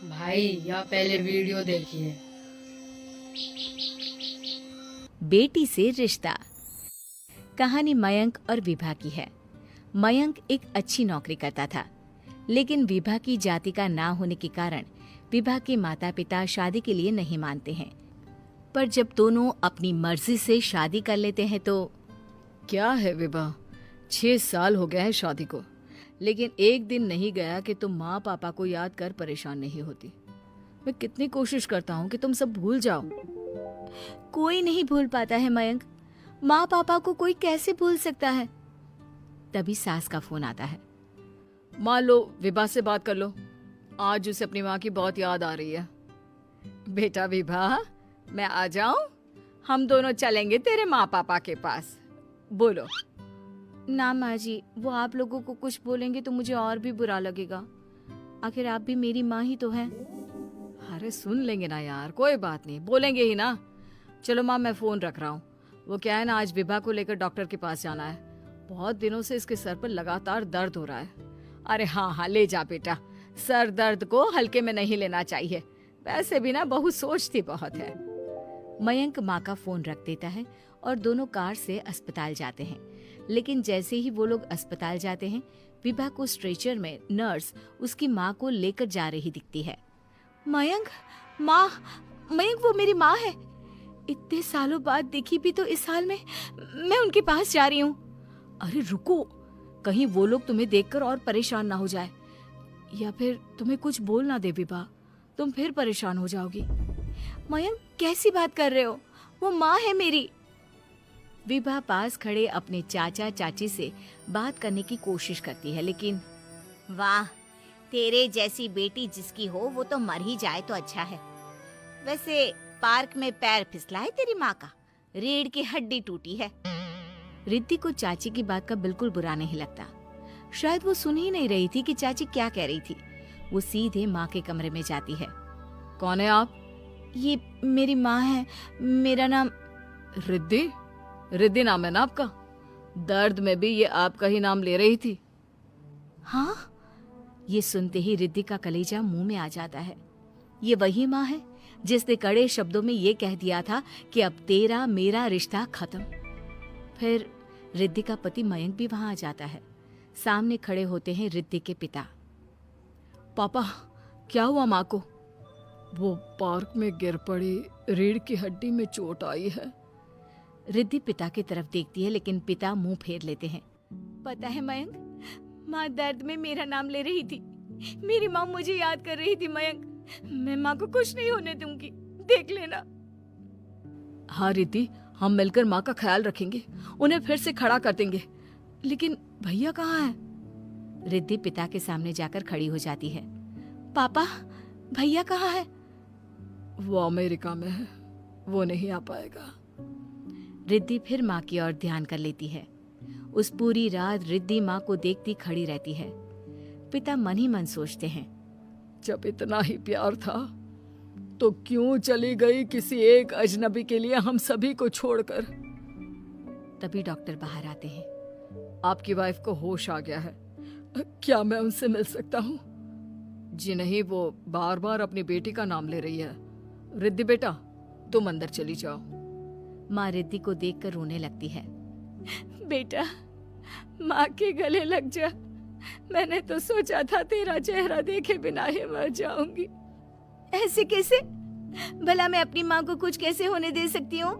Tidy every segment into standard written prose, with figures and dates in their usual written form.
भाई या पहले वीडियो देखिए। बेटी से रिश्ता। कहानी मयंक और विभा की है। मयंक एक अच्छी नौकरी करता था, लेकिन विभा की जाति का ना होने के कारण विभा के माता पिता शादी के लिए नहीं मानते हैं। पर जब दोनों अपनी मर्जी से शादी कर लेते हैं तो क्या है विभा, 6 साल हो गए हैं शादी को, लेकिन एक दिन नहीं गया कि तुम माँ पापा को याद कर परेशान नहीं होती। मैं कितनी कोशिश करता हूँ कि तुम सब भूल जाओ। कोई नहीं भूल पाता है मयंक। माँ पापा को कोई कैसे भूल सकता है। तभी सास का फोन आता है। माँ लो, विभा से बात कर लो, आज उसे अपनी माँ की बहुत याद आ रही है। बेटा विभा, मैं आ जाऊं? हम दोनों चलेंगे तेरे माँ पापा के पास। बोलो। ना माँ जी, वो आप लोगों को कुछ बोलेंगे तो मुझे और भी बुरा लगेगा। आखिर आप भी मेरी माँ ही तो हैं। अरे सुन लेंगे ना यार, कोई बात नहीं, बोलेंगे ही ना। चलो माँ, मैं फोन रख रहा हूँ। वो क्या है ना, आज विभा को लेकर डॉक्टर के पास जाना है। बहुत दिनों से इसके सर पर लगातार दर्द हो रहा है। अरे हाँ हाँ, ले जा बेटा, सर दर्द को हल्के में नहीं लेना चाहिए। वैसे भी ना बहू सोचती बहुत है। मयंक माँ का फोन रख देता है और दोनों कार से अस्पताल जाते हैं। लेकिन जैसे ही वो लोग अस्पताल जाते हैं, विभा को स्ट्रेचर में नर्स उसकी माँ को लेकर जा रही दिखती है। मयंक, माँ, मयंक वो मेरी माँ है। इतने सालों बाद देखी भी तो इस हाल में मैं उनके पास जा रही हूँ। अरे रुको, कहीं वो लोग तुम्हें देखकर और परेशान ना हो जाए, या फिर तुम्हें कुछ बोल ना दे विभा, तुम फिर परेशान हो जाओगी। मयंक कैसी बात कर रहे हो, वो माँ है मेरी। विभा पास खड़े अपने चाचा चाची से बात करने की कोशिश करती है, लेकिन वाह, तेरे जैसी बेटी जिसकी हो वो तो मर ही जाए तो अच्छा है। वैसे पार्क में पैर फिसला है तेरी माँ का, रीढ़ की हड्डी टूटी है। रिद्धि को चाची की बात का बिल्कुल बुरा नहीं लगता। शायद वो सुन ही नहीं रही थी कि चाची क्या कह रही थी। वो सीधे माँ के कमरे में जाती है। कौन है आप? ये मेरी माँ है, मेरा नाम रिद्धि। रिद्धि नाम है ना आपका? दर्द में भी ये आपका ही नाम ले रही थी। हाँ, ये सुनते ही रिद्धि का कलेजा मुंह में आ जाता है। ये वही माँ है जिसने कड़े शब्दों में ये कह दिया था कि अब तेरा मेरा रिश्ता खत्म। फिर रिद्धि का पति मयंक भी वहां आ जाता है। सामने खड़े होते हैं रिद्धि के पिता। पापा, क्या हुआ माँ को? वो पार्क में गिर पड़ी, रीढ़ की हड्डी में चोट आई है। रिद्धि पिता की तरफ देखती है, लेकिन पिता मुंह फेर लेते हैं। पता है मयंक, माँ दर्द में मेरा नाम ले रही थी। मेरी माँ मुझे याद कर रही थी मयंक। मैं माँ को कुछ नहीं होने दूंगी, देख लेना। हाँ रिद्धि, हम मिलकर माँ का ख्याल रखेंगे, उन्हें फिर से खड़ा कर देंगे। लेकिन भैया कहाँ है? रिद्धि पिता के सामने जाकर खड़ी हो जाती है। पापा, भैया कहाँ है? वो अमेरिका में है, वो नहीं आ पाएगा। रिद्धि फिर माँ की ओर ध्यान कर लेती है। उस पूरी रात रिद्धि माँ को देखती खड़ी रहती है। पिता मन ही मन सोचते हैं, जब इतना ही प्यार था तो क्यों चली गई किसी एक अजनबी के लिए हम सभी को छोड़कर। तभी डॉक्टर बाहर आते हैं। आपकी वाइफ को होश आ गया है, क्या मैं उनसे मिल सकता हूँ? जी नहीं, वो बार बार अपनी बेटी का नाम ले रही है। रिद्धि बेटा, तुम अंदर चली जाओ। माँ रिद्धि को देखकर रोने लगती है। बेटा, माँ के गले लग जा। मैंने तो सोचा था तेरा चेहरा देखे बिना ही मर जाऊंगी। ऐसे कैसे? भला मैं अपनी माँ को कुछ कैसे होने दे सकती हूँ?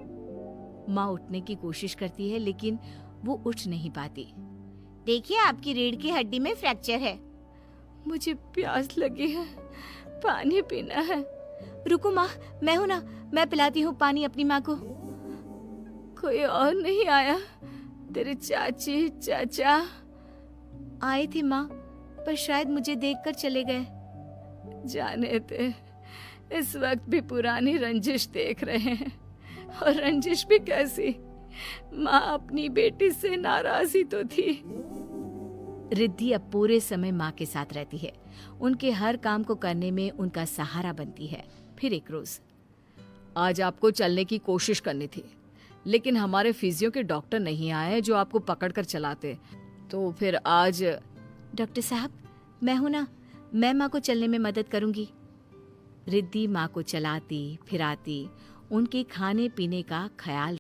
माँ उठने की कोशिश करती है, लेकिन वो उठ नहीं पाती। देखिए, आपकी रीढ़ की हड्डी में फ्रैक्चर है। मुझे प्यास लगी है, पानी पीना है। रुको माँ, मैं हूँ ना, मैं पिलाती हूँ पानी अपनी माँ को। कोई और नहीं आया? तेरे चाची चाचा आए थे माँ, पर शायद मुझे देखकर चले गए। जाने दे, इस वक्त भी पुरानी रंजिश देख रहे हैं। और रंजिश भी कैसी? माँ अपनी बेटी से नाराज ही तो थी। रिद्धि अब पूरे समय माँ के साथ रहती है। उनके हर काम को करने में उनका सहारा बनती है। फिर एक रोज, आज आपको चलने की कोशिश करनी थी, लेकिन हमारे फिजियो के डॉक्टर नहीं आए जो आपको पकड़ कर चलाते, तो फिर आज। डॉक्टर साहब, मैं हूं ना, मैं माँ को चलने में मदद करूंगी। रिद्धि माँ को चलाती फिराती उनके खाने पीने का ख्याल